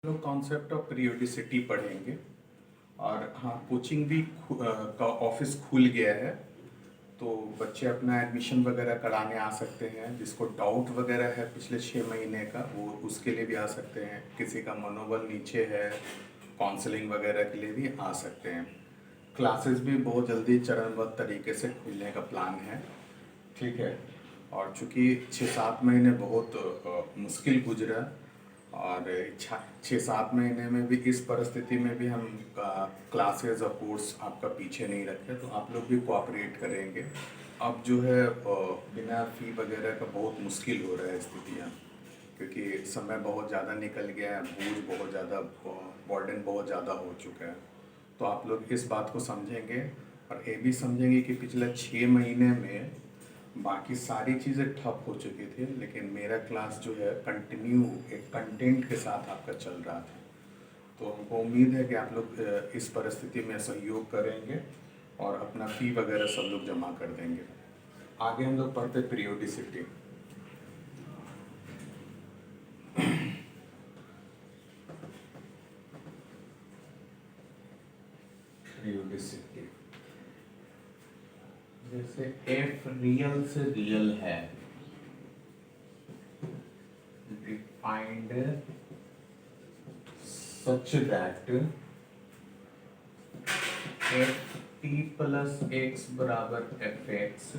लोग concept of periodicity पढ़ेंगे। और हाँ, कोचिंग भी का ऑफिस खुल गया है, तो बच्चे अपना एडमिशन वगैरह कराने आ सकते हैं। जिसको डाउट वगैरह है पिछले 6 महीने का, वो उसके लिए भी आ सकते हैं। किसी का मनोबल नीचे है, काउंसलिंग वगैरह के लिए भी आ सकते हैं। क्लासेस भी बहुत जल्दी चरणबद्ध तरीके से खुलने का प्लान है। ठीक है। और चूँकि 6-7 महीने बहुत मुश्किल गुजरा, और 6-7 महीने में भी इस परिस्थिति में भी हम क्लासेस और कोर्स आपका पीछे नहीं रखे, तो आप लोग भी कोऑपरेट करेंगे। अब जो है बिना फी वगैरह का बहुत मुश्किल हो रहा है स्थितियाँ, क्योंकि समय बहुत ज़्यादा निकल गया है, बोझ बहुत ज़्यादा, बर्डन बहुत ज़्यादा हो चुका है। तो आप लोग इस बात को समझेंगे और ये भी समझेंगे कि पिछले 6 महीने में बाकी सारी चीज़ें ठप हो चुकी थी, लेकिन मेरा क्लास जो है कंटिन्यू एक कंटेंट के साथ आपका चल रहा था। तो हमको उम्मीद है कि आप लोग इस परिस्थिति में सहयोग करेंगे और अपना फ़ी वगैरह सब लोग जमा कर देंगे। आगे हम लोग पढ़ते पीरियोडिसिटी। पीरियोडिसिटी जैसे एफ रियल से रियल है, defined such that F T plus x बराबर F x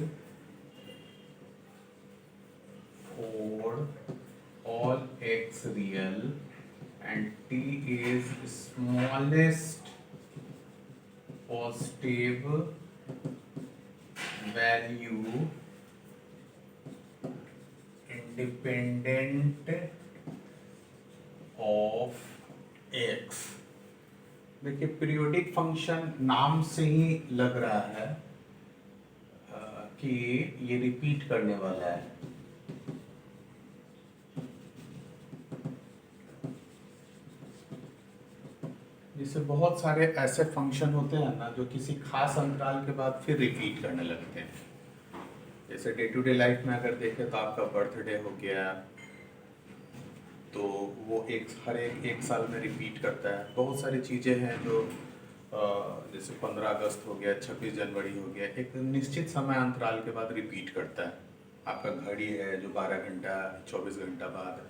for all x real and t is smallest positive value independent of x। देखिए, पीरियोडिक फंक्शन नाम से ही लग रहा है कि ये रिपीट करने वाला है। जैसे बहुत सारे ऐसे फंक्शन होते हैं ना, जो किसी खास अंतराल के बाद फिर रिपीट करने लगते हैं। जैसे डे टू डे लाइफ में अगर देखें तो आपका बर्थडे हो गया, तो वो हर एक साल में रिपीट करता है। बहुत सारी चीज़ें हैं जो जैसे 15 अगस्त हो गया, 26 जनवरी हो गया, एक निश्चित समय अंतराल के बाद रिपीट करता है। आपका घड़ी है जो 12 घंटा 24 घंटा बाद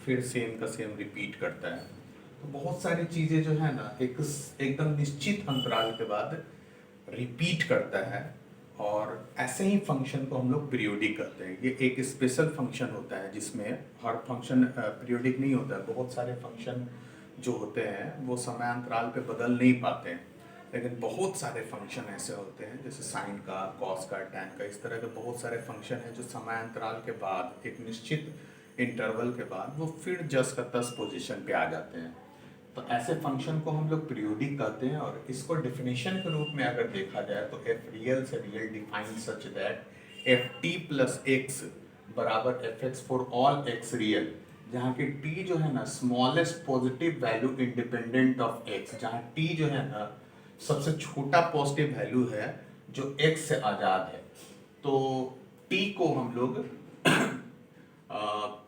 फिर सेम का सेम रिपीट करता है। तो बहुत सारी चीज़ें जो है ना, एकदम निश्चित अंतराल के बाद रिपीट करता है। और ऐसे ही फंक्शन को हम लोग पीरियोडिक कहते हैं। ये एक स्पेशल फंक्शन होता है जिसमें हर फंक्शन पीरियोडिक नहीं होता है। बहुत सारे फंक्शन जो होते हैं वो समयांतराल पे बदल नहीं पाते हैं, लेकिन बहुत सारे फंक्शन ऐसे होते हैं जैसे साइन का, कॉस का, टैन का, इस तरह के बहुत सारे फंक्शन हैं जो समयांतराल के बाद एक निश्चित इंटरवल के बाद वो फिर जस का तस पोजीशन पे आ जाते हैं। तो ऐसे फंक्शन को हम लोग पीरियोडिक कहते हैं। और इसको डेफिनेशन के रूप में अगर देखा जाए तो एफ रियल से real defined such that F T plus x बराबर F x for all X real, जहाँ की टी जो है ना smallest positive value independent of X, जहाँ टी जो है ना सबसे छोटा पॉजिटिव वैल्यू है जो एक्स से आज़ाद है। तो टी को हम लोग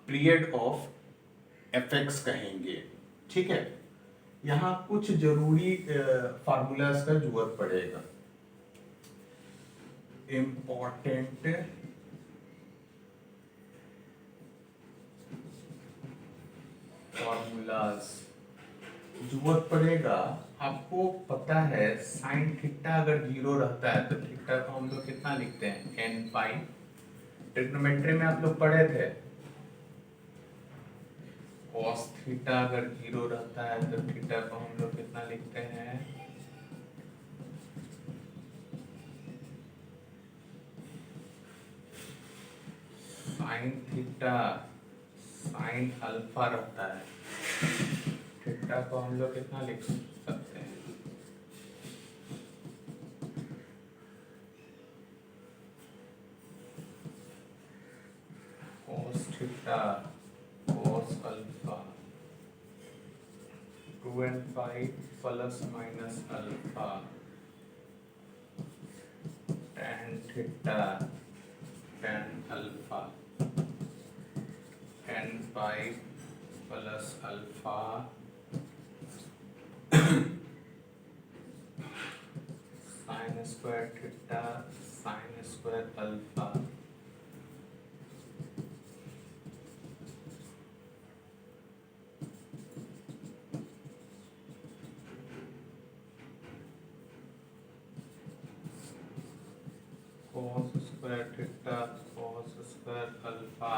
पीरियड ऑफ एफ एक्स कहेंगे। ठीक है। यहाँ कुछ जरूरी फार्मूलाज का जरूरत पड़ेगा। इम्पोर्टेंट फार्मूलाज जरूरत पड़ेगा। आपको पता है साइन थीटा अगर 0 रहता है तो थीटा को हम लोग कितना लिखते हैं, एन पाई। ट्रिग्नोमेट्री में आप लोग पढ़े थे। कॉस थीटा अगर 0 रहता है तो थीटा को हम लोग कितना लिखते हैं, साइन थीटा साइन अल्फा रहता है। थीटा को हम लोग कितना लिख सकते हैं, cos theta cos alpha 2n pi plus minus alpha tan theta tan alpha n pi plus alpha sine square theta sine square alpha cos square theta cos square alpha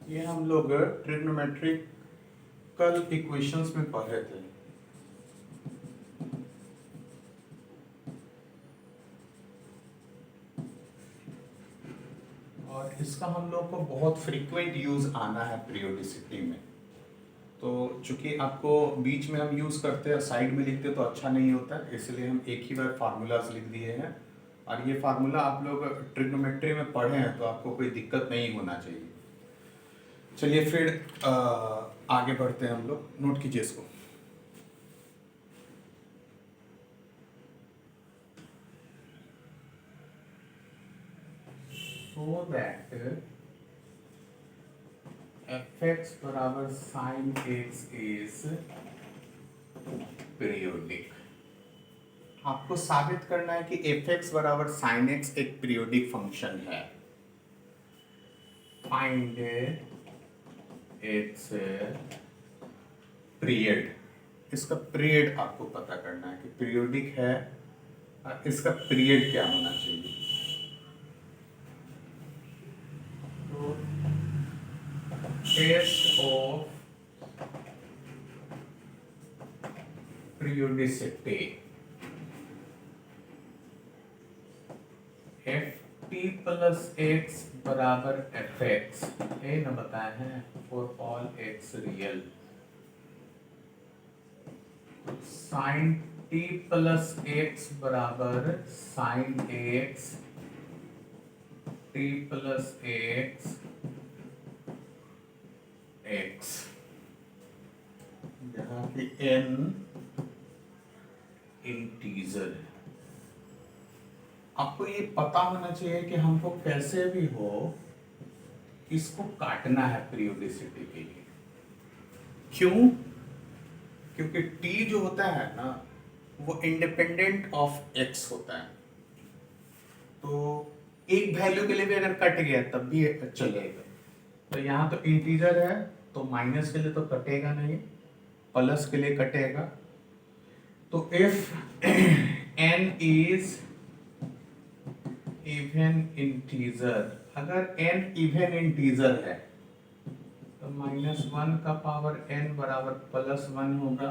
ये हम लोग ट्रिग्नोमेट्रिकल इक्वेशंस में पढ़े थे। और इसका हम लोग को बहुत फ्रीक्वेंट यूज आना है पीरियोडिसिटी में। तो चूंकि आपको बीच में हम यूज करते हैं, साइड में लिखते तो अच्छा नहीं होता, इसलिए हम एक ही बार फार्मूलाज लिख दिए हैं। और ये फार्मूला आप लोग ट्रिग्नोमेट्री में पढ़े हैं तो आपको कोई दिक्कत नहीं होना चाहिए। चलिए फिर आगे बढ़ते हैं हम लोग। नोट कीजिए इसको। सो दैट fx बराबर साइन x इज पीरियोडिक। आपको साबित करना है कि fx बराबर साइन x एक पीरियोडिक फंक्शन है। Find its period. इसका पीरियड आपको पता करना है कि पीरियोडिक है, इसका पीरियड क्या होना चाहिए। तो test of periodicity F T plus x बराबर एफ एक्स, ये न बताए हैं for all X real. Sine T plus x बराबर sine X T plus X X, जहाँ की n इंटीजर है। आपको ये पता होना चाहिए कि हमको कैसे भी हो इसको काटना है पीरियोडिसिटी के लिए। क्यों? क्योंकि t जो होता है ना वो इंडिपेंडेंट ऑफ x होता है। तो एक वैल्यू के लिए भी अगर कट गया तब भी चलेगा। तो यहाँ तो इंटीजर है तो माइनस के लिए तो कटेगा नहीं, प्लस के लिए कटेगा। तो if n is even integer, अगर n इवन इंटीजर है तो -1 का पावर n बराबर +1 होगा।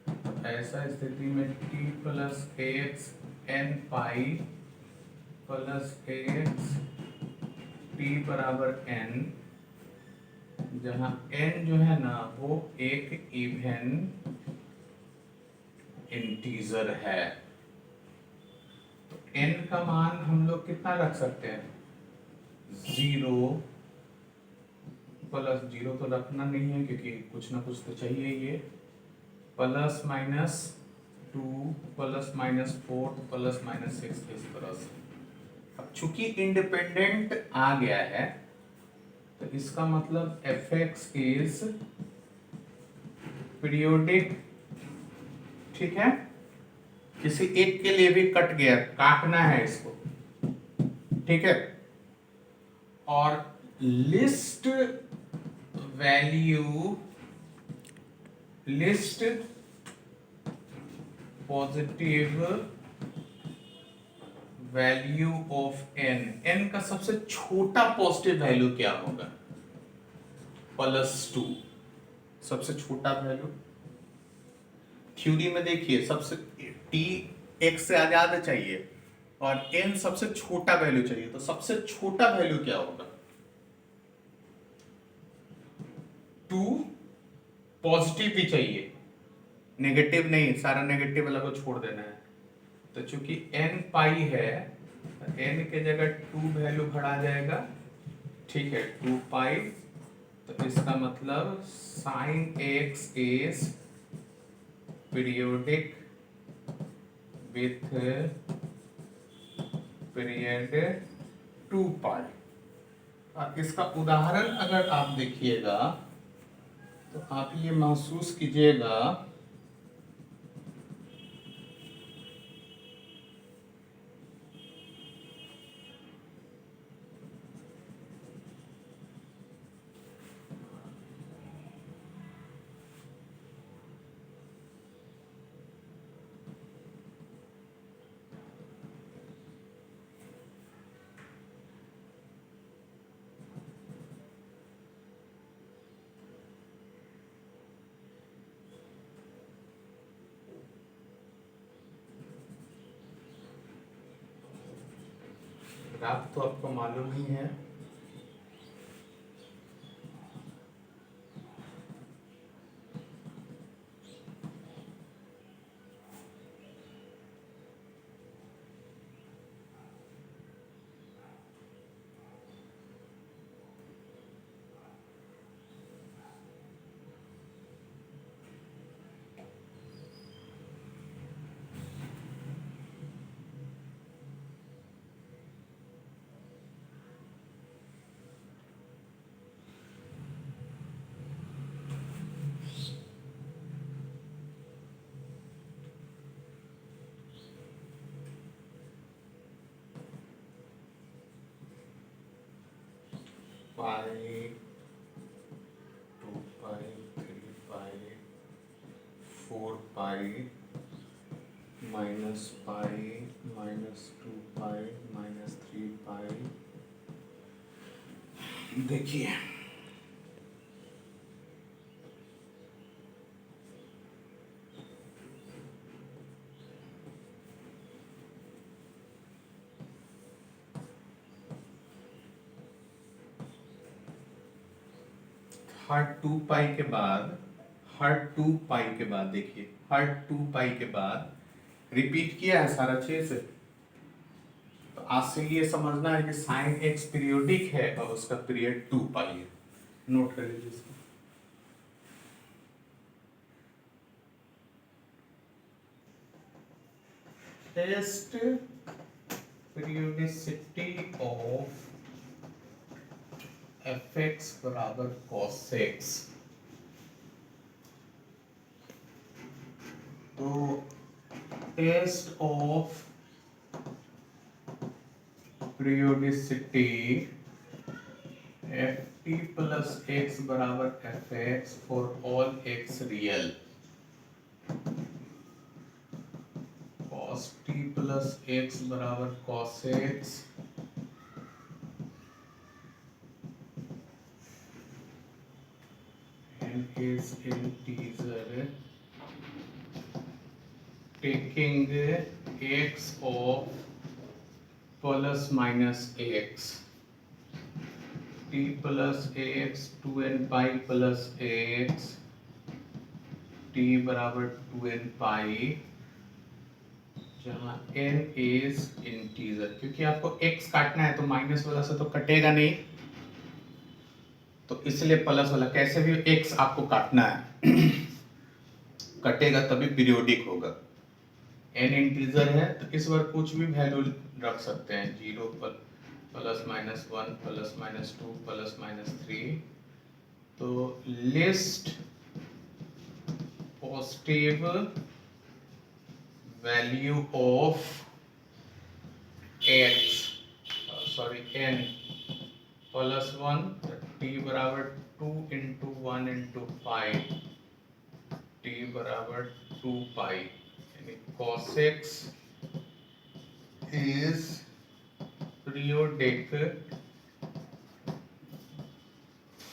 तो ऐसा स्थिति में t plus x n pi plus x t बराबर n, जहाँ n जो है ना वो एक इवन इंटीजर है। तो n का मान हम लोग कितना रख सकते हैं? 0 प्लस 0 तो रखना नहीं है क्योंकि कुछ ना कुछ तो चाहिए ये, plus minus 2 plus minus 4 plus minus 6 इस तरह से। अब चूंकि इंडिपेंडेंट आ गया है तो इसका मतलब fx इज पीरियोडिक। ठीक है, किसी एक के लिए भी कट गया, काटना है इसको। ठीक है, और least value, least positive value of n, n का सबसे छोटा पॉजिटिव वैल्यू क्या होगा? +2, सबसे छोटा वैल्यू। थ्योरी में देखिए सबसे t x से ज्यादा चाहिए और n सबसे छोटा वैल्यू चाहिए, तो सबसे छोटा वैल्यू क्या होगा? 2 पॉजिटिव भी चाहिए, नेगेटिव नहीं, सारा नेगेटिव वाला को छोड़ देना है। तो चूंकि n पाई है n के जगह 2 वैल्यू बढ़ा जाएगा। ठीक है, 2 पाई तो इसका मतलब sin x is periodic with period 2 पाई। और इसका उदाहरण अगर आप देखिएगा तो आप ये महसूस कीजिएगा ग्राफ तो आपको मालूम ही है। पाई 2 पाई 3 पाई 4 पाई माइनस पाई -2 पाई -3 पाई। देखिए हर 2 पाई के बाद देखिए हर 2 पाई के बाद रिपीट किया है सारा चीज। तो आज से ये समझना है कि साइन एक्स पीरियोडिक है और उसका पीरियड 2 पाई है। नोट कर लीजिए इसको। टेस्ट पीरियोडिसिटी ऑफ fx बराबर cos x। तो test of periodicity ft plus x बराबर fx for all x real. cos t plus x बराबर cos x is integer taking x of plus minus x t plus ax 2n pi plus ax t बराबर 2n pi जहाँ n is integer। क्योंकि आपको x काटना है तो minus वाला से तो कटेगा नहीं, तो इसलिए प्लस वाला कैसे भी x आपको काटना है कटेगा तभी पीरियोडिक होगा। n इंटीजर है तो इस बार कुछ भी वैल्यू रख सकते हैं, 0 plus minus 1 plus minus 2 plus minus 3। तो least positive value of x sorry n plus 1 t बराबर 2 इंटू 1 इंटू 5 t बराबर 2 पाई यानी cos x is periodic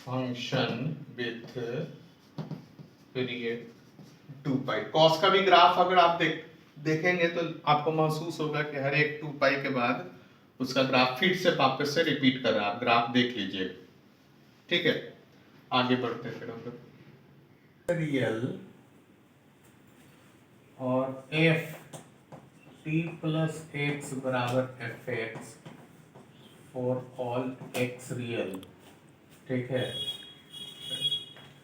function with period 2 pi. cos का भी ग्राफ अगर आप देखेंगे तो आपको महसूस होगा कि हर एक 2 पाई के बाद उसका ग्राफ फिर से वापस से रिपीट कर रहा है। आप ग्राफ देख लीजिए, ठीक है। आगे बढ़ते हैं फिर हम लोग रियल और f t प्लस एक्स बराबर F x for all x real, ठीक है।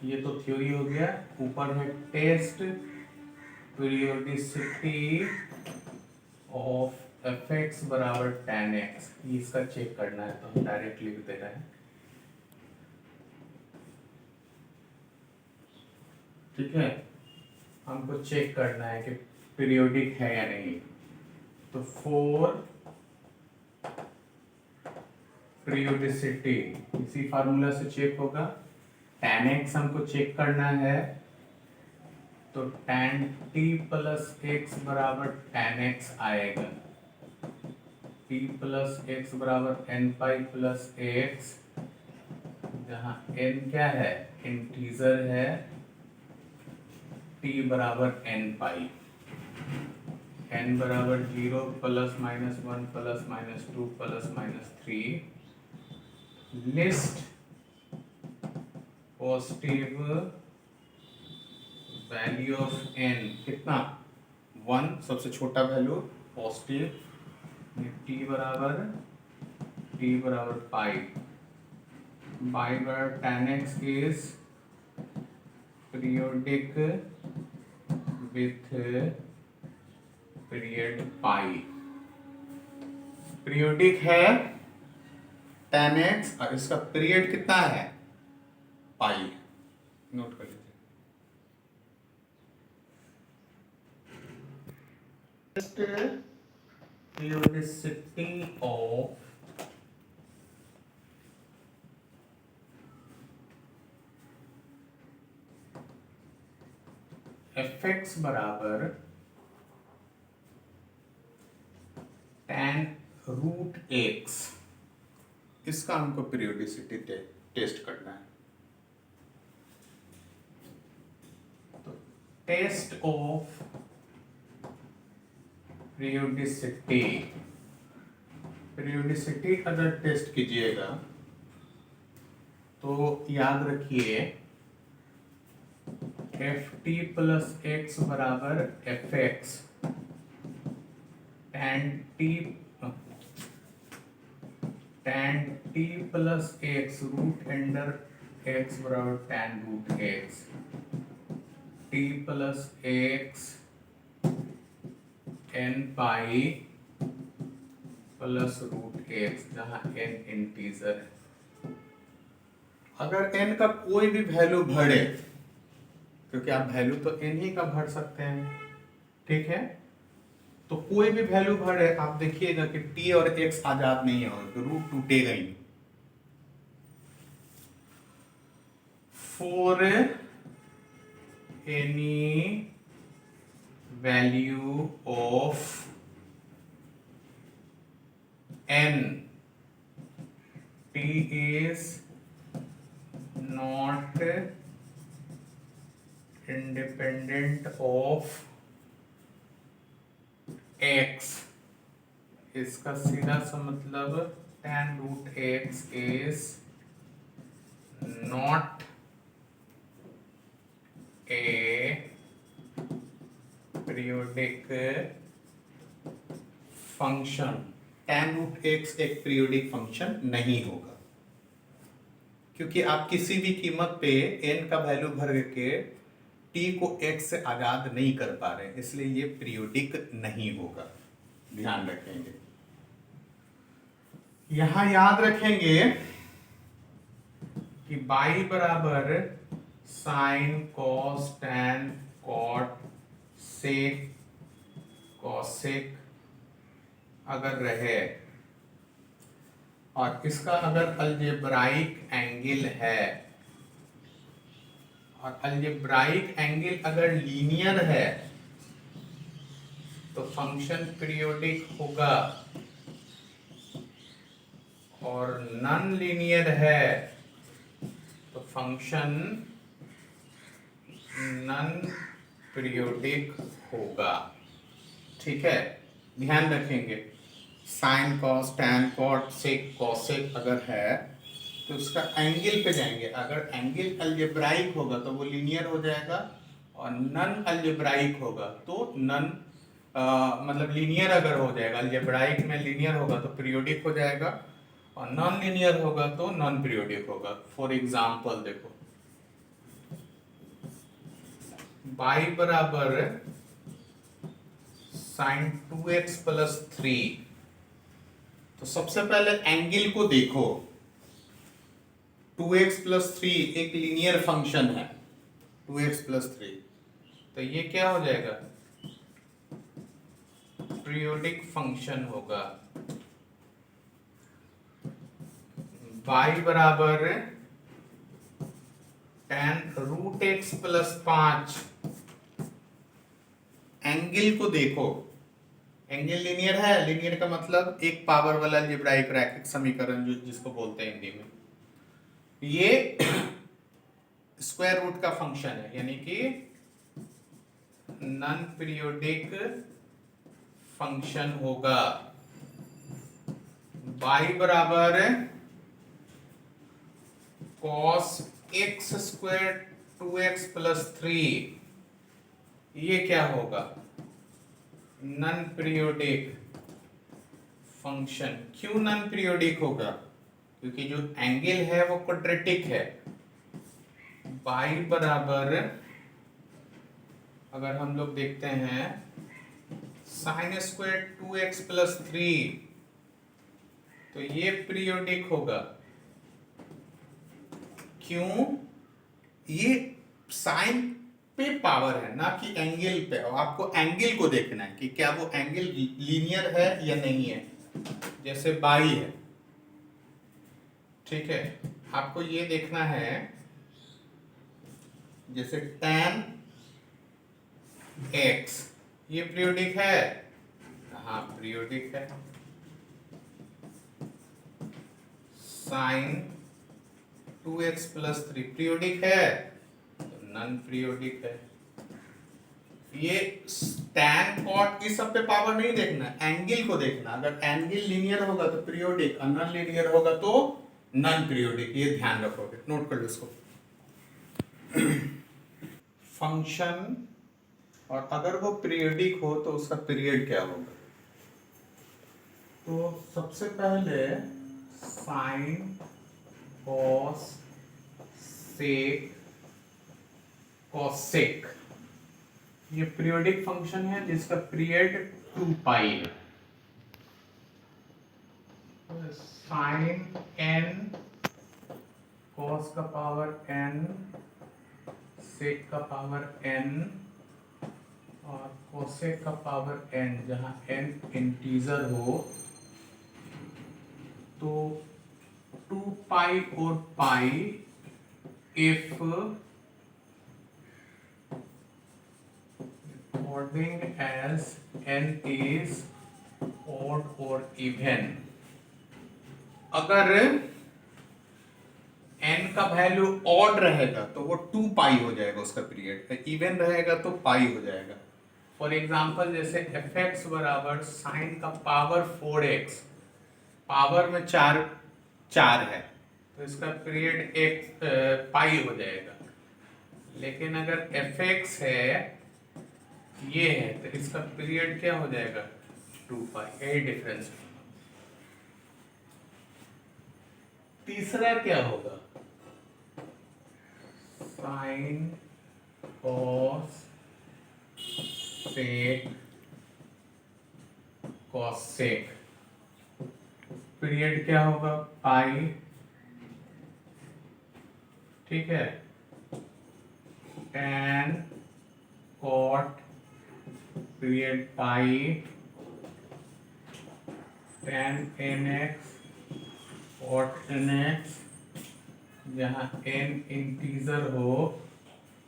ये तो थ्योरी हो गया। ऊपर है test periodicity of f x बराबर tan x। इसका चेक करना है तो हम डायरेक्ट लिख दे रहे हैं। ठीक है, हमको चेक करना है कि पीरियोडिक है या नहीं। तो फॉर पीरियोडिसिटी इसी फार्मूला से चेक होगा। tan x हमको चेक करना है, तो tan t प्लस एक्स बराबर tan x आएगा। t प्लस एक्स बराबर n पाई प्लस एक्स, जहाँ n क्या है, इंटीजर है, t बराबर n पाई, n बराबर 0 plus minus 1 plus minus 2 plus minus 3। Least positive value of n कितना, 1 सबसे छोटा वैल्यू पॉजिटिव, t बराबर पाई, बाई बराबर tan x is periodic with period pi. Periodic है tan x और इसका पीरियड कितना है, पाई। नोट कर लीजिए। Periodicity of fx बराबर tan रूट x, इसका हमको पीरियोडिसिटी टेस्ट करना है। तो टेस्ट ऑफ पीरियोडिसिटी अगर टेस्ट कीजिएगा तो याद रखिए एफ टी प्लस एक्स बराबर F x tan t plus x root under x बराबर tan root x, t plus x n pi plus root x, जहाँ n इंटीजर है। अगर n का कोई भी वैल्यू भरे, क्योंकि आप वैल्यू तो n ही का भर सकते हैं, ठीक है, तो कोई भी वैल्यू भरे आप देखिएगा कि t और x आजाद नहीं होगा, तो रूट टूटेगा ही नहीं। For any value of n t is not independent of x, इसका सीधा सा मतलब tan root x is not a periodic function. tan root x एक पीरियोडिक फंक्शन नहीं होगा, क्योंकि आप किसी भी कीमत पे n का वैल्यू भर के t को x से आजाद नहीं कर पा रहे, इसलिए ये पीरियोडिक नहीं होगा। ध्यान रखेंगे, यहां याद रखेंगे कि बाई बराबर sine cos tan cot sec cosec अगर रहे और इसका अगर अलजेब्राइक एंगल है, और अलजेब्राइक एंगल अगर लीनियर है तो फंक्शन पीरियोडिक होगा, और नॉन लीनियर है तो फंक्शन नॉन पीरियोडिक होगा। ठीक है, ध्यान रखेंगे। Sine cos tan cot sec cosec अगर है तो उसका एंगल पे जाएंगे, अगर एंगल अलजेब्राइक होगा तो वो लीनियर हो जाएगा, और नॉन अलजेब्राइक होगा तो नॉन मतलब लीनियर अगर हो जाएगा, अलजेब्राइक में लीनियर होगा तो पीरियोडिक हो जाएगा, और नॉन लीनियर होगा तो नॉन पीरियोडिक होगा। फॉर एग्जांपल देखो, y बराबर साइन 2x प्लस 3। तो सबसे पहले एंगल को देखो, 2x प्लस 3 एक लीनियर फंक्शन है, 2x प्लस 3, तो ये क्या हो जाएगा, पीरियोडिक फंक्शन होगा। y बराबर tan root x plus 5। Angle को देखो, एंगल लीनियर है, लीनियर का मतलब एक पावर वाला अलजेब्राइक रैखिक समीकरण जो जिसको बोलते हैं हिंदी में, ये स्क्वायर रूट का फंक्शन है, यानी कि नॉन पीरियोडिक फंक्शन होगा। y बराबर cos x square 2x plus 3, ये क्या होगा, नॉन पीरियोडिक फंक्शन। क्यों नॉन पीरियोडिक होगा, क्योंकि जो एंगल है वो क्वाड्रेटिक है। y बराबर, अगर हम लोग देखते हैं साइन स्क्वायर 2x प्लस 3, तो ये पीरियोडिक होगा। क्यों, ये साइन पे पावर है ना कि एंगल पे, और आपको एंगल को देखना है कि क्या वो एंगल लीनियर है या नहीं है। जैसे बाई है, ठीक है, आपको ये देखना है, जैसे tan x, ये पीरियोडिक है, हाँ पीरियोडिक है। साइन 2x प्लस 3 पीरियोडिक है, नॉन पीरियोडिक है। ये tan cot इस सब पे पावर नहीं देखना, एंगल को देखना। अगर एंगल लीनियर होगा तो पीरियोडिक, और नॉन लीनियर होगा तो नॉन पीरियोडिक, ये ध्यान रखोगे, नोट कर लो इसको। फंक्शन, और अगर वो पीरियोडिक हो तो उसका पीरियड क्या होगा। तो सबसे पहले साइन कॉस सेक कॉसेक, ये पीरियोडिक फंक्शन है जिसका पीरियड 2 पाई है। साइन n कॉस का पावर n, सेक का पावर n, और कोसेक का पावर n, जहां n इंटीजर हो तो 2 पाई और पाई if according as n is odd or even। अगर n का वैल्यू ऑड रहेगा तो वो 2 पाई हो जाएगा उसका पीरियड, इवन रहेगा तो पाई हो जाएगा। फॉर एग्जांपल जैसे fx बराबर साइन का पावर 4x, पावर में 4 है तो इसका पीरियड एक पाई हो जाएगा। लेकिन अगर fx है, ये है, तो इसका पीरियड क्या हो जाएगा, 2 पाई, यही डिफरेंस है। तीसरा क्या होगा, sine cos sec cosec, period क्या होगा, पाई, ठीक है। tan cot period pi, tan nx cot nx, जहां n इंटीजर हो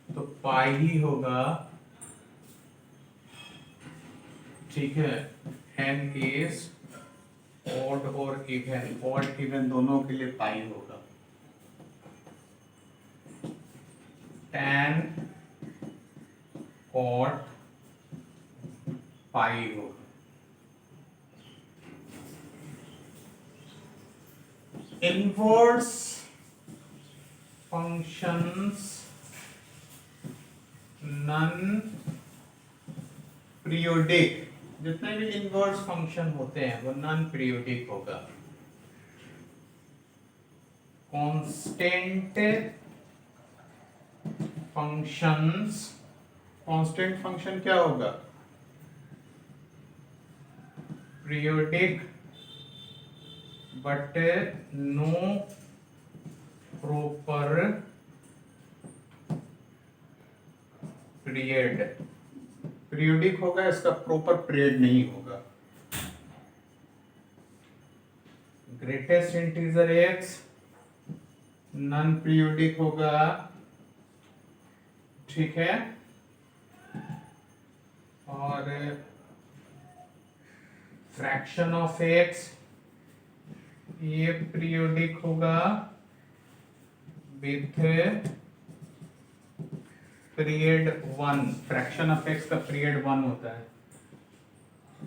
तो पाई ही होगा, ठीक है। n इज ऑड और इवन, ऑड इवन दोनों के लिए पाई होगा। tan cot पाई होगा। इनवर्स फंक्शंस नॉन पीरियोडिक, जितने भी इनवर्स फंक्शन होते हैं वो नॉन पीरियोडिक होगा। कांस्टेंट फंक्शंस कांस्टेंट फंक्शन क्या होगा? Periodic but no proper period. Periodic होगा, इसका प्रॉपर पीरियड नहीं होगा। Greatest integer x non periodic होगा, ठीक है। और फ्रैक्शन ऑफ एक्स ये पीरियोडिक होगा with period 1। Fraction of x का पीरियड 1 होता है।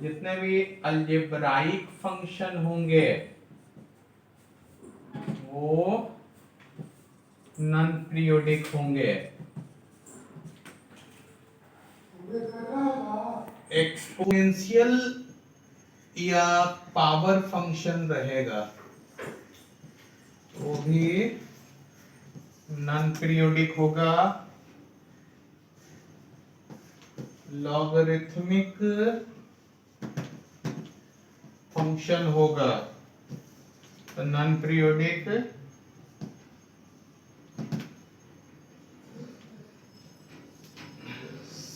जितने भी अलजेब्राइक फंक्शन होंगे वो नॉन पीरियोडिक होंगे। एक्सपोनेंशियल या पावर फंक्शन रहेगा वो भी नॉन पीरियोडिक होगा। लॉगरिथमिक फंक्शन होगा तो नॉन पीरियोडिक।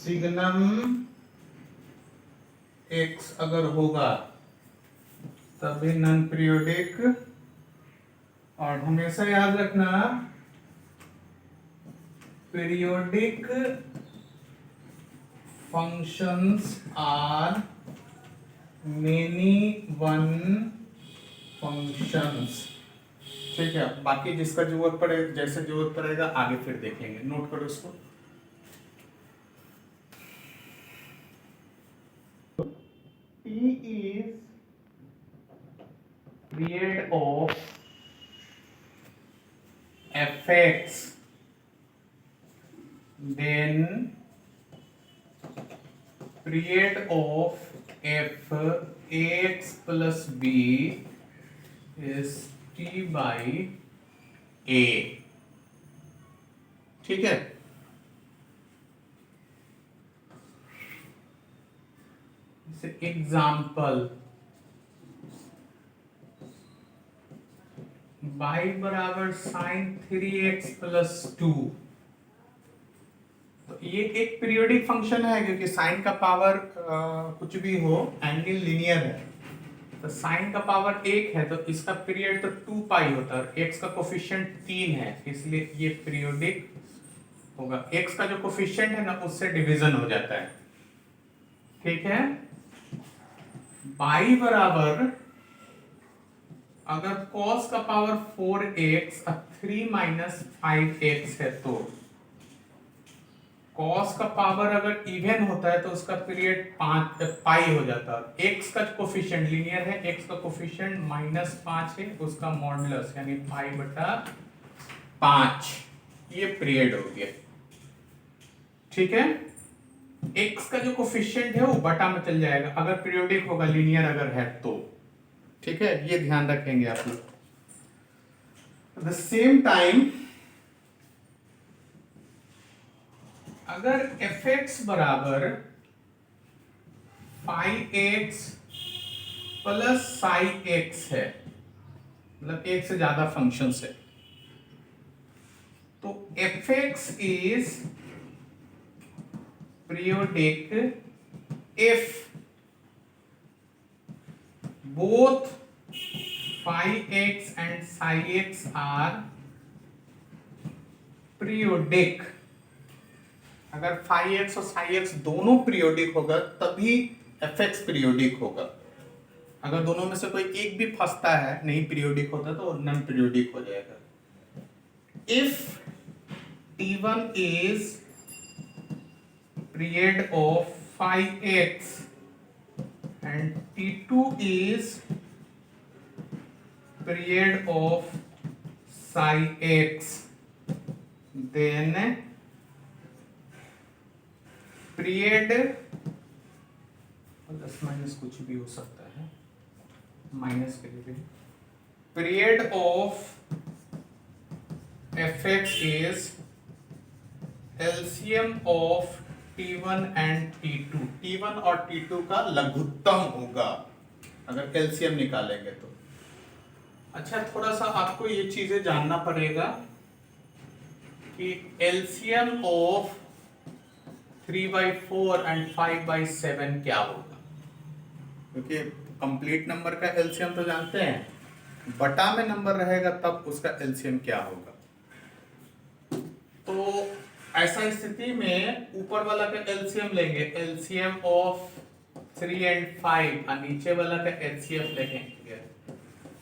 सिग्नम एक्स अगर होगा तभी नॉन पीरियोडिक। और हमेशा याद रखना periodic functions are many one functions, ठीक है। बाकी जिसका जरूरत पड़े, जैसे जरूरत पड़ेगा आगे फिर देखेंगे, नोट करो इसको। P is period of fx, then period of f ax plus b is t by a, ठीक है। एग्जाम्पल y बराबर साइन 3x प्लस 2। तो ये एक पीरियोडिक फंक्शन है क्योंकि साइन का पावर कुछ भी हो, एंगल लीनियर है, तो साइन का पावर 1 है तो इसका पीरियड तो 2 पाई होता है। x का कोफिशिएंट 3 है इसलिए ये पीरियोडिक होगा। x का जो कोफिशिएंट है ना उससे डिवीजन हो जाता है, ठीक है। y बराबर अगर cos का पावर 4x और 3 माइनस 5x है तो cos का पावर अगर इवन होता है तो उसका पीरियड 5 पाई हो जाता है। x का कोफिशिएंट लीनियर है, x का कोफिशिएंट -5 है, उसका मॉडुलस यानी पाई बटा 5 ये पीरियड हो गया, ठीक है। x का जो कोफिशिएंट है वो बटा में चल जाएगा अगर पीरियोडिक होगा, लीनियर अगर है तो, ठीक है। ये ध्यान रखेंगे आप लोग। एट द सेम टाइम अगर fx बराबर 5x प्लस psi है, मतलब एक से ज्यादा फंक्शंस है, तो fx is periodic if both phi x and psi x are periodic। अगर phi x और psi x दोनों पीरियोडिक होगा तभी fx पीरियोडिक होगा। अगर दोनों में से कोई एक भी फंसता है, नहीं पीरियोडिक होता, तो नॉन पीरियोडिक हो जाएगा। If t1 is period of phi x and t2 is period of psi x, then period plus minus कुछ भी हो सकता है, माइनस के लिए period of fx is LCM of T1 and T2, T1 और T2 का लघुत्तम होगा अगर एलसीएम निकालेंगे तो। अच्छा, थोड़ा सा आपको ये चीजें जानना पड़ेगा कि एलसीएम ऑफ 3/4 एंड 5/7 क्या होगा, क्योंकि कंप्लीट नंबर का एलसीएम तो जानते हैं, बटा में नंबर रहेगा तब उसका एलसीएम क्या होगा। तो ऐसा स्थिति में ऊपर वाला का एलसीएम लेंगे, एलसीएम ऑफ 3 एंड 5, और नीचे वाला का एलसीएम लेंगे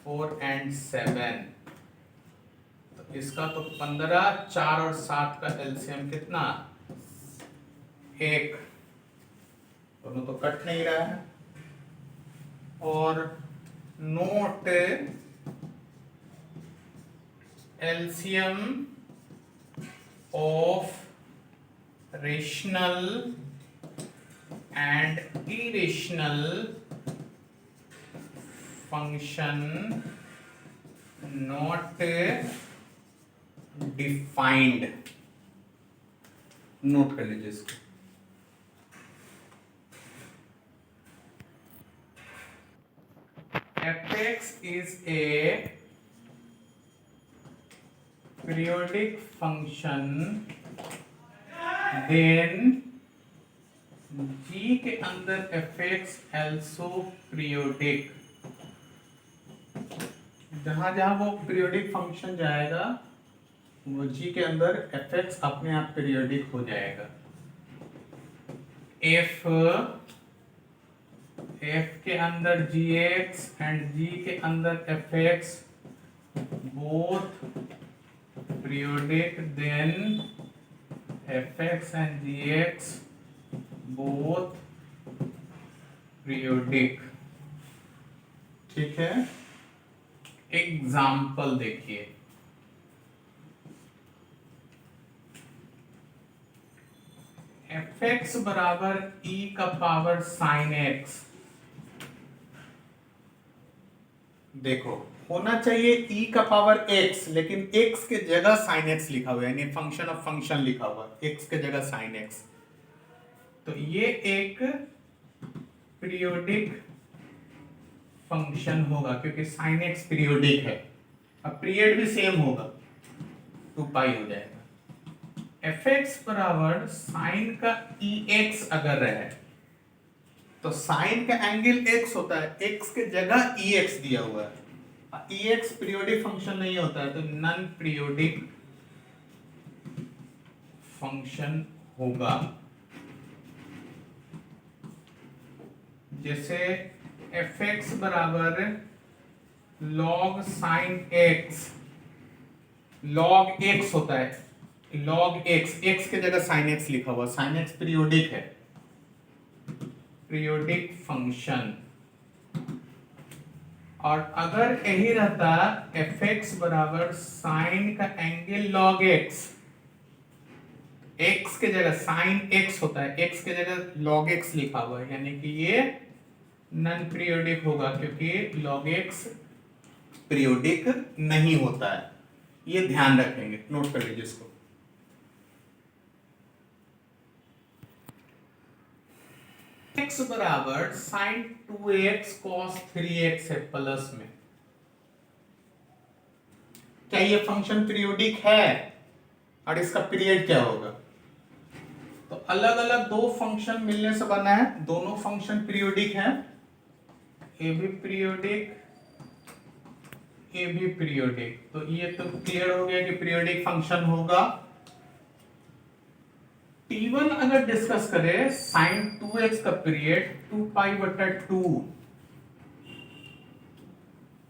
4 एंड 7। तो इसका तो 15, 4 और 7 का एलसीएम कितना, 1। दोनों तो कट नहीं रहा है। और note LCM of rational and irrational function not defined. Note कर लीजिए इसको। fx is a periodic function, then g के अंदर fx also periodic। जहां जहां वो पीरियोडिक फंक्शन जाएगा वो g के अंदर fx अपने आप पीरियोडिक हो जाएगा। f के अंदर gx एंड g के अंदर fx both periodic, then fx and gx both periodic। ठीक है, एग्जाम्पल देखिए। fx बराबर e का पावर साइन x। देखो, होना चाहिए e का पावर x, लेकिन x के जगह साइन x लिखा हुआ है, यानी फंक्शन ऑफ फंक्शन लिखा हुआ है, x के जगह साइन x। तो ये एक पीरियोडिक फंक्शन होगा क्योंकि साइन x पीरियोडिक है। अब पीरियड भी सेम होगा, 2 पाई हो जाएगा। fx बराबर साइन का ex अगर रहे तो साइन का एंगल x होता है, x के जगह ex दिया हुआ है। ex पीरियोडिक फंक्शन नहीं होता है तो नॉन पीरियोडिक फंक्शन होगा। जैसे fx बराबर log sine x, log x होता है, log x, x के जगह साइन x लिखा हुआ, साइन x पीरियोडिक है, पीरियोडिक फंक्शन। और अगर यही रहता fx बराबर साइन का एंगल log x, x के जगह साइन x होता है, x के जगह log x लिखा हुआ है, यानी कि ये नॉन पीरियोडिक होगा क्योंकि log x पीरियोडिक नहीं होता है। ये ध्यान रखेंगे, नोट कर लीजिए इसको। x बराबर साइन 2x cos 3x है प्लस में। क्या ये फंक्शन पीरियोडिक है और इसका पीरियड क्या होगा? तो अलग अलग दो फंक्शन मिलने से बना है, दोनों फंक्शन पीरियोडिक हैं, ए भी पीरियोडिक, ए भी पीरियोडिक। तो ये तो क्लियर हो गया कि पीरियोडिक फंक्शन होगा। T1 अगर डिस्कस करें, साइन 2x का पीरियड 2 पाई बटा 2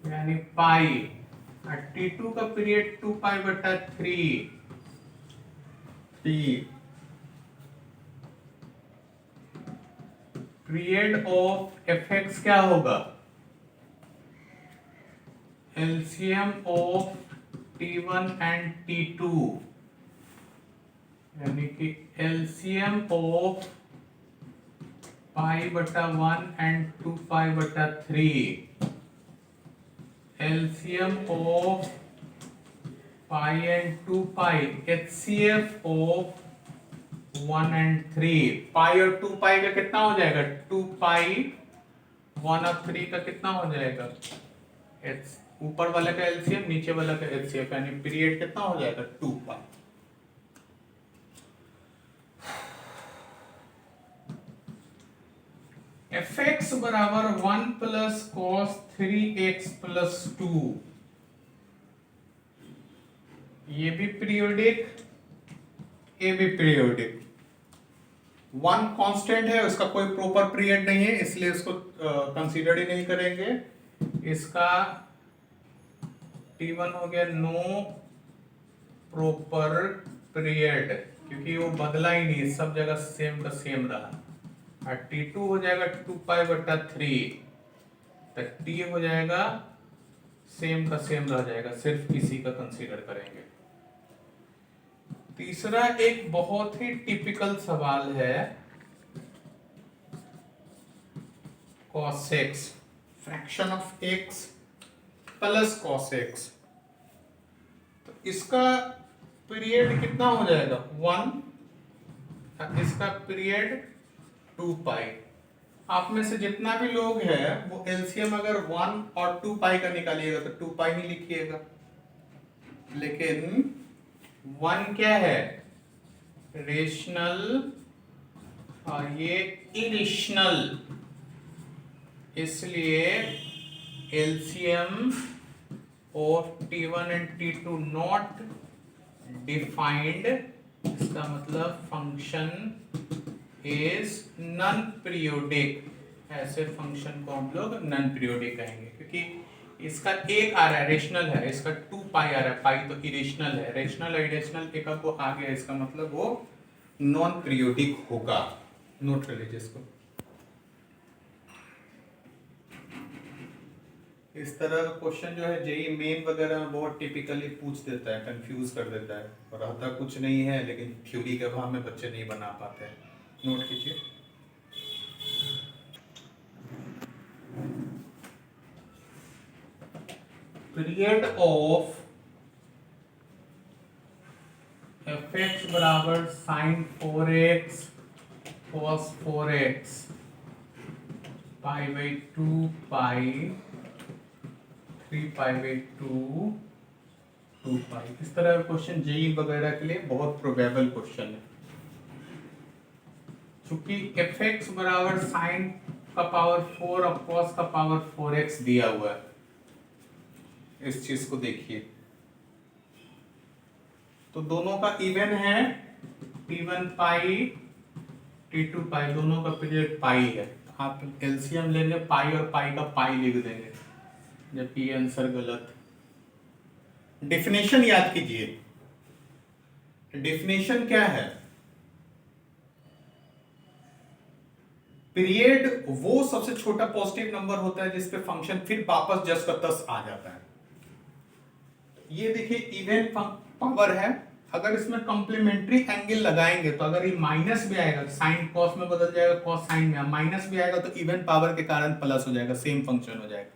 यानी पाई, और T2 का पीरियड 2 पाई बटा 3 पीरियड ऑफ fx क्या होगा? LCM of T1 and T2 यानी कि एलसीएम ऑफ पाई बटा 1 एंड 2 पाई बटा 3, LCM of pi and 2 pi, HCF of 1 and 3, पाई और 2 पाई का कितना हो जाएगा? 2 पाई, 1 और 3 का कितना हो जाएगा? एच, ऊपर वाले का एलसीएम, नीचे वाला का एलसीएम, यानी पीरियड कितना हो जाएगा? 2 पाई। एफ एक्स बराबर 1 प्लस कॉस 3x प्लस 2, ये भी पीरियोडिक, ये भी पीरियोडिक। वन कांस्टेंट है, उसका कोई प्रॉपर पीरियड नहीं है, इसलिए इसको कंसीडर ही नहीं करेंगे। इसका T1 हो गया नो प्रॉपर पीरियड, क्योंकि वो बदला ही नहीं, सब जगह सेम का सेम रहा। और T2 हो जाएगा 2 पाई बटा 3, तो T हो जाएगा सेम का सेम रह जाएगा, सिर्फ इसी का कंसीडर करेंगे। तीसरा एक बहुत ही टिपिकल सवाल है, cos x, fraction of x plus cos x, तो इसका पीरियड कितना हो जाएगा? 1, इसका पीरियड 2 पाई। आप में से जितना भी लोग है वो एलसीएम अगर 1 और 2 पाई का निकालिएगा तो 2 पाई ही लिखिएगा, लेकिन 1 क्या है? रेशनल और ये इरेशनल, इसलिए LCM of T1 and T2 not defined, इसका मतलब फंक्शन इज नॉन पीरियोडिक। ऐसे फंक्शन को हम लोग नॉन पीरियोडिक कहेंगे, क्योंकि इसका एक आ रहा है रेशनल है, इसका 2 पाई आ रहा है, पाई तो इरेशनल है, रेशनल और इरेशनल एक को आ गया, इसका मतलब वो नॉन पीरियोडिक होगा। नोट कर लीजिए इसको। इस तरह का क्वेश्चन जो है जेई मेन वगैरह में बहुत टिपिकली पूछ देता है, कंफ्यूज कर देता है, और रहता कुछ नहीं है, लेकिन थ्योरी के भाव में बच्चे नहीं बना पाते हैं। नोट कीजिए। पीरियड ऑफ एफ एक्स बराबर sine 4x cos 4x pi by 2 pi 3 pi by 2 2 pi. इस तरह का क्वेश्चन जेई वगैरह के लिए बहुत प्रोबेबल क्वेश्चन है, चूंकि एफ एक्स बराबर साइन का पावर 4 और कॉस का पावर 4x दिया हुआ है। इस चीज को देखिए, तो दोनों का इवन है, T1 पाई T2 पाई, दोनों का पीरियड पाई है। आप एलसीएम लेंगे, पाई और पाई का पाई लिख देंगे, जबकि ये आंसर गलत। डेफिनेशन याद कीजिए, डेफिनेशन क्या है? पीरियड वो सबसे छोटा पॉजिटिव नंबर होता है जिसपे फंक्शन फिर वापस जस का तस आ जाता है। ये देखिए इवन पावर है, अगर इसमें कॉम्प्लीमेंट्री एंगल लगाएंगे तो अगर ये माइनस भी आएगा, साइन कॉस में बदल जाएगा, कॉस साइन में, माइनस भी आएगा तो इवन पावर के कारण प्लस हो जाएगा, सेम फंक्शन हो जाएगा।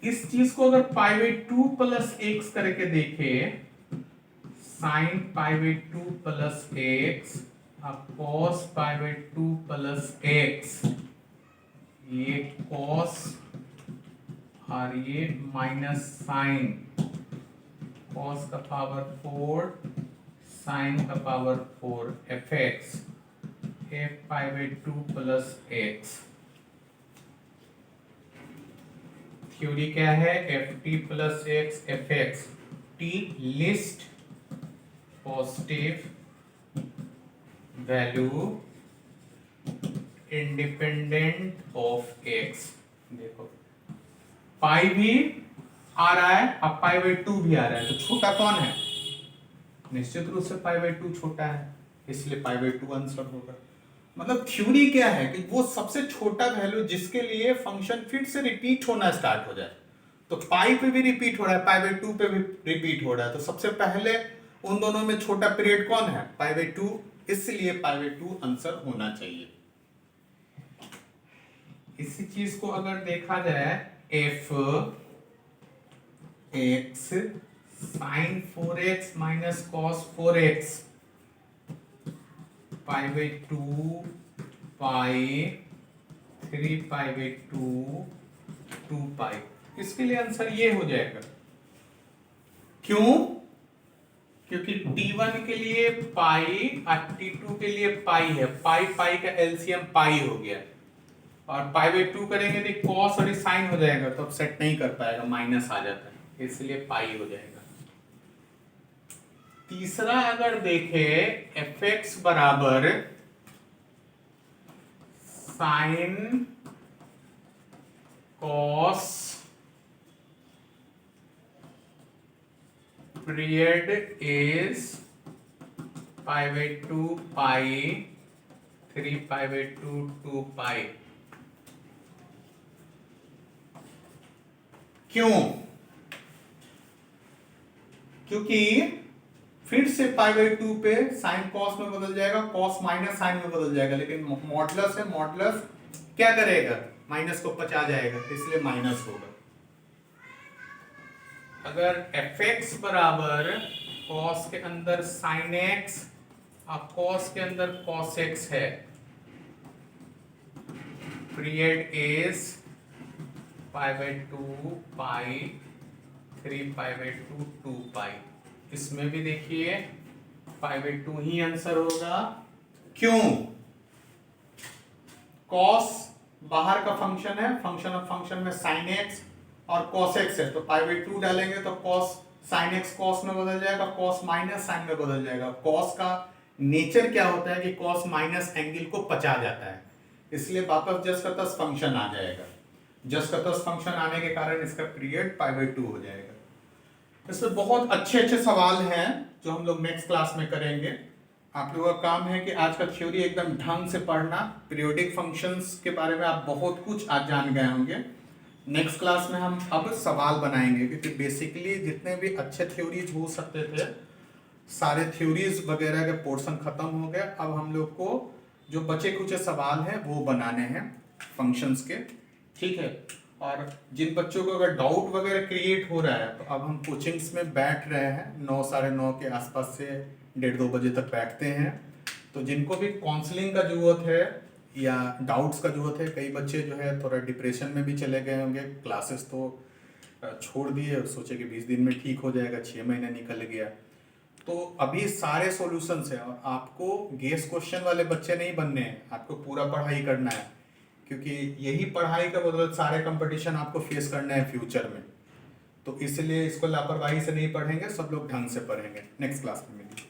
इस चीज को अगर पाई बाई 2 प्लस एक्स करके देखे, sine pi by 2 plus x cos pi by 2 plus x, ये कॉस और ये माइनस साइन, कॉस का पावर 4 साइन का power 4 F x F pi by 2 plus x. Theory क्या है? F T plus x F x, T least positive value independent of x. देखो पाई भी आ रहा है, अब पाई बाई 2 भी आ रहा है, तो छोटा कौन है? निश्चित रूप से पाई बाई 2 छोटा है, इसलिए पाई बाई 2 आंसर होगा। मतलब थ्योरी क्या है कि वो सबसे छोटा वैल्यू जिसके लिए फंक्शन फिर से रिपीट होना स्टार्ट हो जाए, तो पाई पे भी रिपीट हो रहा है, पाई बाई 2 पे भी रिपीट हो रहा है, तो सबसे पहले उन दोनों में छोटा पीरियड कौन है? पाई बाई 2, इसलिए पाई बाई 2 आंसर होना चाहिए। इसी चीज को अगर देखा जाए, f x sine 4x minus cos 4x, π/2 pi 3 π/2 2 pi. इसके लिए आंसर ये हो जाएगा। क्यों? क्योंकि T1 के लिए पाई और T2 के लिए पाई है। पाई पाई का एलसीएम पाई हो गया, और π/2 करेंगे तो कॉस और साइन हो जाएगा, तो अब सेट नहीं कर पाएगा, माइनस आ जाता है, इसलिए पाई हो जाएगा। तीसरा अगर देखे fx बराबर sine cos period is π/2 pi 3 π/2 2 पाई। क्यों? क्योंकि फिर से π/2 पे साइन कॉस में बदल जाएगा, कॉस माइनस साइन में बदल जाएगा, लेकिन मॉडुलस है, मॉडुलस क्या करेगा? माइनस को पचा जाएगा, इसलिए माइनस होगा। अगर fx बराबर कॉस के अंदर साइन x और कॉस के अंदर कॉस x है, पीरियड इज π/2 पाई 3 π/2 2 पाई। इसमें भी देखिए π/2 ही आंसर होगा। क्यों? कॉस बाहर का फंक्शन है, फंक्शन ऑफ फंक्शन में साइन एक्स और कॉस एक्स है, तो π/2 डालेंगे तो कॉस साइन एक्स कॉस में बदल जाएगा, कॉस माइनस साइन में बदल जाएगा। कॉस का नेचर क्या होता है कि कॉस माइनस एंगल को पचा जाता है, इसलिए वापस जस्ट का तस फंक्शन आ जाएगा। जस्ट का तस फंक्शन आने के कारण इसका पीरियड π/2 हो जाएगा। इसमें बहुत अच्छे अच्छे सवाल हैं जो हम लोग नेक्स्ट क्लास में करेंगे। आप लोगों का काम है कि आज का थ्योरी एकदम ढंग से पढ़ना। पीरियोडिक फंक्शंस के बारे में आप बहुत कुछ आज जान गए होंगे। नेक्स्ट क्लास में हम अब सवाल बनाएंगे, क्योंकि बेसिकली जितने भी अच्छे थ्योरीज हो सकते थे सारे थ्योरीज वगैरह के पोर्शन खत्म हो गए। अब हम लोग को जो बचे कुछ सवाल हैं वो बनाने हैं फंक्शंस के, ठीक है। और जिन बच्चों को अगर डाउट वगैरह क्रिएट हो रहा है तो अब हम कोचिंग्स में बैठ रहे हैं, 9 साढ़े 9 के आसपास से 1:30-2 बजे तक बैठते हैं। तो जिनको भी काउंसलिंग का जरूरत है या डाउट्स का जरूरत है, कई बच्चे जो है थोड़ा डिप्रेशन में भी चले गए होंगे, क्लासेस तो छोड़ दिए और सोचे कि 20 दिन में ठीक हो जाएगा, 6 महीने निकल गया। तो अभी सारे सॉल्यूशंस हैं, और आपको गेस क्वेश्चन वाले बच्चे नहीं बनने हैं, आपको पूरा पढ़ाई करना है, क्योंकि यही पढ़ाई का बदौलत सारे कंपटीशन आपको फेस करना है फ्यूचर में। तो इसलिए इसको लापरवाही से नहीं पढ़ेंगे, सब लोग ढंग से पढ़ेंगे। नेक्स्ट क्लास में मिलेंगे।